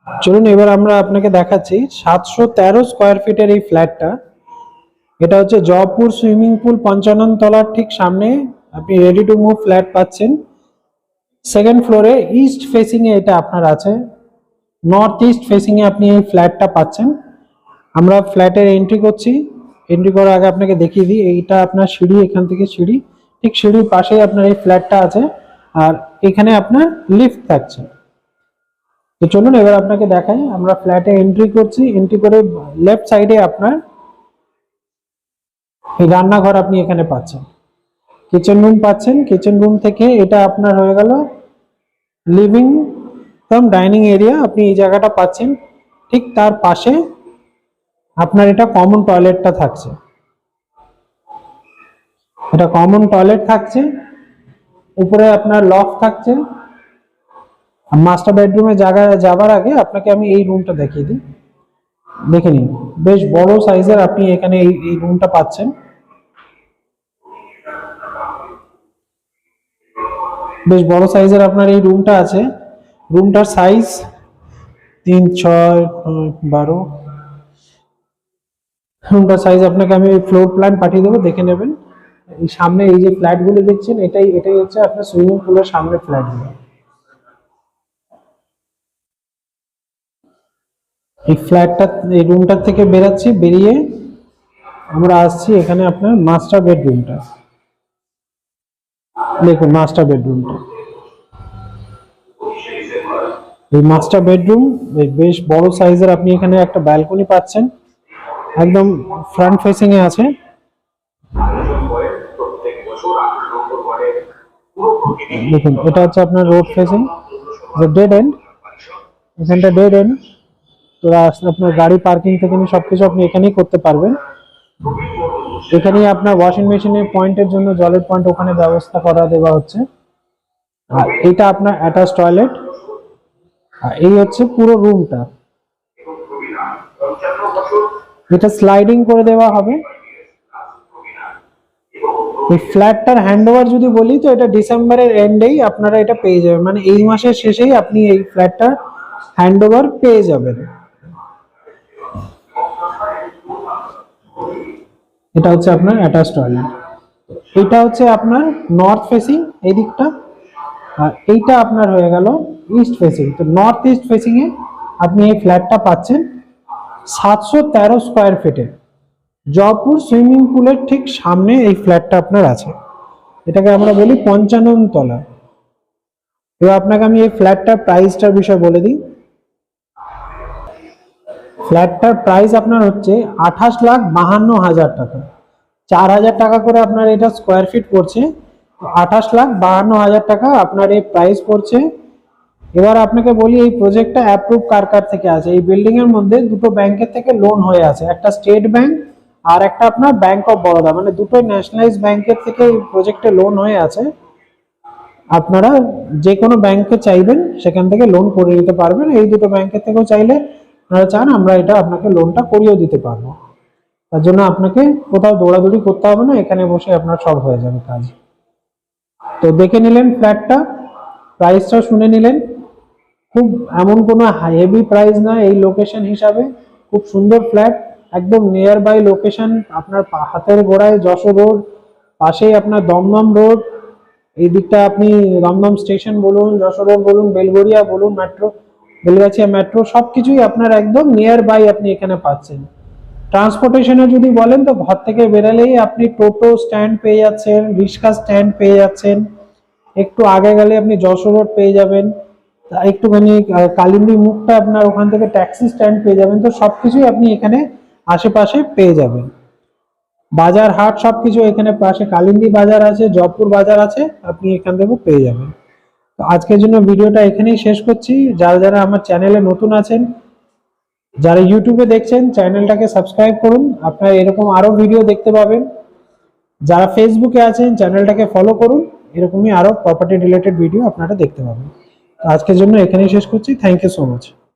চলুন এবার আমরা আপনাকে দেখাচ্ছি 713 স্কয়ার ফিটের এই ফ্ল্যাটটা। এটা হচ্ছে জয়পুর সুইমিং পুল 55 তলার ঠিক সামনে আপনি রেডি টু মুভ ফ্ল্যাট পাচ্ছেন। সেকেন্ড ফ্লোরে ইস্ট ফেসিং এ এটা আপনার আছে, নর্থ ইস্ট ফেসিং এ আপনি এই ফ্ল্যাটটা পাচ্ছেন। আমরা ফ্ল্যাটের এন্ট্রি করছি। এন্ট্রি করার আগে আপনাকে দেখিয়ে দিই, এইটা আপনার সিঁড়ি, এখান থেকে সিঁড়ি, ঠিক সিঁড়ির পাশেই আপনার এই ফ্ল্যাটটা আছে। আর এখানে আপনার লিফট থাকছে। তো চলুন এবার আপনাকে দেখাই। আমরা ফ্ল্যাটে এন্ট্রি করছি। এন্ট্রি করে লেফট সাইডে আপনার এই রান্নাঘর আপনি এখানে পাচ্ছেন, কিচেন রুম পাচ্ছেন। কিচেন রুম থেকে এটা আপনার হয়ে গেল লিভিং কাম ডাইনিং এরিয়া, আপনি এই জায়গাটা পাচ্ছেন। ঠিক তার পাশে আপনার এটা কমন টয়লেটটা থাকছে, এটা কমন টয়লেট থাকছে। উপরে আপনার লফট থাকছে। মাস্টার বেডরুমে যাবার আগে আপনাকে আমি এই রুমটা দেখিয়ে দিই, দেখে নিন। বেশ বড় সাইজের আপনি এখানে এই রুমটা পাচ্ছেন। বেশ বড় সাইজের আপনার এই রুমটা আছে। রুমটার সাইজ 3, 6, 12। রুমটার সাইজ আপনাকে আমি ফ্লোর প্ল্যান পাঠিয়ে দেবো, দেখে নেবেন। এই সামনে এই যে ফ্ল্যাটগুলো দেখছেন, এটাই হচ্ছে আপনার সুইমিং পুলের সামনে ফ্ল্যাটগুলো। এই ফ্ল্যাটটা, এই রুমটার থেকে বেরাচ্ছি, বেরিয়ে আমরা আসছি এখানে আপনার মাস্টার বেডরুমটা। দেখুন মাস্টার বেডরুমটা, এই মাস্টার বেডরুম বেশ বড় সাইজের। আপনি এখানে একটা ব্যালকনি পাচ্ছেন, একদম ফ্রন্ট ফেসিং এ আছে। দেখুন এটা হচ্ছে আপনার রোড ফেসিং, ডেড এন্ড, এখানটা ডেড এন্ড। তো আপনার গাড়ি পার্কিং থেকে নিয়ে সবকিছু আপনি এখানেই করতে পারবেন। এখানেই আপনার ওয়াশিং মেশিনের পয়েন্টের জন্য জলের পয়েন্ট ওখানে ব্যবস্থা করা দেওয়া হচ্ছে। আর এটা আপনার অ্যাটাচ টয়লেট। আর এই হচ্ছে পুরো রুমটা, এটা স্লাইডিং করে দেওয়া হবে। এই ফ্ল্যাটটার হ্যান্ডওভার যদি বলি তো এটা ডিসেম্বরের এন্ডেই আপনারা এটা পেয়ে যাবেন, মানে এই মাসের শেষেই আপনি এই ফ্ল্যাটটার হ্যান্ডওভার পেয়ে যাবেন। এটা হচ্ছে আপনার অ্যাটাচ টয়লেট। এটা হচ্ছে আপনার নর্থ ফেসিং এই দিকটা, আর এইটা আপনার হয়ে গেল ইস্ট ফেসিং। তো নর্থ ইস্ট ফেসিং এ আপনি এই ফ্ল্যাটটা পাচ্ছেন 713 স্কয়ার ফিটে। জয়পুর সুইমিং পুলের ঠিক সামনে এই ফ্ল্যাটটা আপনার আছে। এটাকে আমরা বলি 55 তলা। এবার আপনাকে আমি এই ফ্ল্যাটটার প্রাইসটার বিষয় বলে দিই। ফ্ল্যাটটার প্রাইস আপনার হচ্ছে 28,52,000 টাকা। 4,000 টাকা করে আপনার এটা স্কোয়ার ফিট পড়ছে। 28,52,000 টাকা আপনার এই প্রাইস পড়ছে। এবার আপনাকে বলি এই প্রজেক্টটা অ্যাপ্রুভ কার কার থেকে আছে। এই বিল্ডিং এর মধ্যে দুটো ব্যাংকের থেকে লোন হয়ে আছে, একটা স্টেট ব্যাংক আর একটা আপনার ব্যাংক অফ বরোদা, মানে দুটোই ন্যাশনালাইজ ব্যাংকের থেকে এই প্রজেক্টে লোন হয়ে আছে। আপনারা যে কোনো ব্যাংকে চাইবেন সেখান থেকে লোন করে নিতে পারবেন। এই দুটো ব্যাংকের থেকেও চাইলে আপনারা চান আমরা এটা আপনাকে লোনটা করিয়েও দিতে পারবো। তার জন্য আপনাকে কোথাও দৌড়াদৌড়ি করতে হবে না, এখানে বসে আপনার সব হয়ে যাবে কাজ। তো দেখে নিলেন ফ্ল্যাটটা, প্রাইসটা শুনে নিলেন। খুব এমন কোনো হেভি প্রাইস না এই লোকেশন হিসাবে, খুব সুন্দর ফ্ল্যাট, একদম নিয়ার বাই লোকেশন। আপনার হাতের গোড়ায় যশোর রোড, পাশেই আপনার দমদম রোড। এই দিকটা আপনি দমদম স্টেশন বলুন, যশোর রোড বলুন, বেলগড়িয়া বলুন, মেট্রো, বেলগাছিয়া মেট্রো, সবকিছুই আপনার একদম নিয়ার বাই আপনি এখানে পাচ্ছেন। ট্রান্সপোর্টেশনে যদি বলেন তো ঘর থেকে বেরালেই আপনি টোটো স্ট্যান্ড পেয়ে যাচ্ছেন, রিক্সা স্ট্যান্ড পেয়ে যাচ্ছেন। একটু আগে গেলে আপনি যশোর রোড পেয়ে যাবেন, একটুখানি কালিন্দী মুখটা আপনার ওখান থেকে ট্যাক্সি স্ট্যান্ড পেয়ে যাবেন। তো সবকিছুই আপনি এখানে আশেপাশে পেয়ে যাবেন। বাজার হাট সবকিছু এখানে পাশে, কালিন্দী বাজার আছে, জয়পুর বাজার আছে, আপনি এখান থেকে পেয়ে যাবেন। তো আজকের জন্য ভিডিওটা এখানেই শেষ করছি। যারা যারা আমার চ্যানেলে নতুন আছেন, যারা ইউটিউবে দেখছেন, চ্যানেলটাকে সাবস্ক্রাইব করুন, আপনারা এরকম আরো ভিডিও দেখতে পাবেন। যারা ফেসবুকে আছেন চ্যানেলটাকে ফলো করুন, এরকমই আরো প্রপার্টি রিলেটেড ভিডিও আপনারা দেখতে পাবেন। আজকের জন্য এখানেই শেষ করছি। Thank you so much.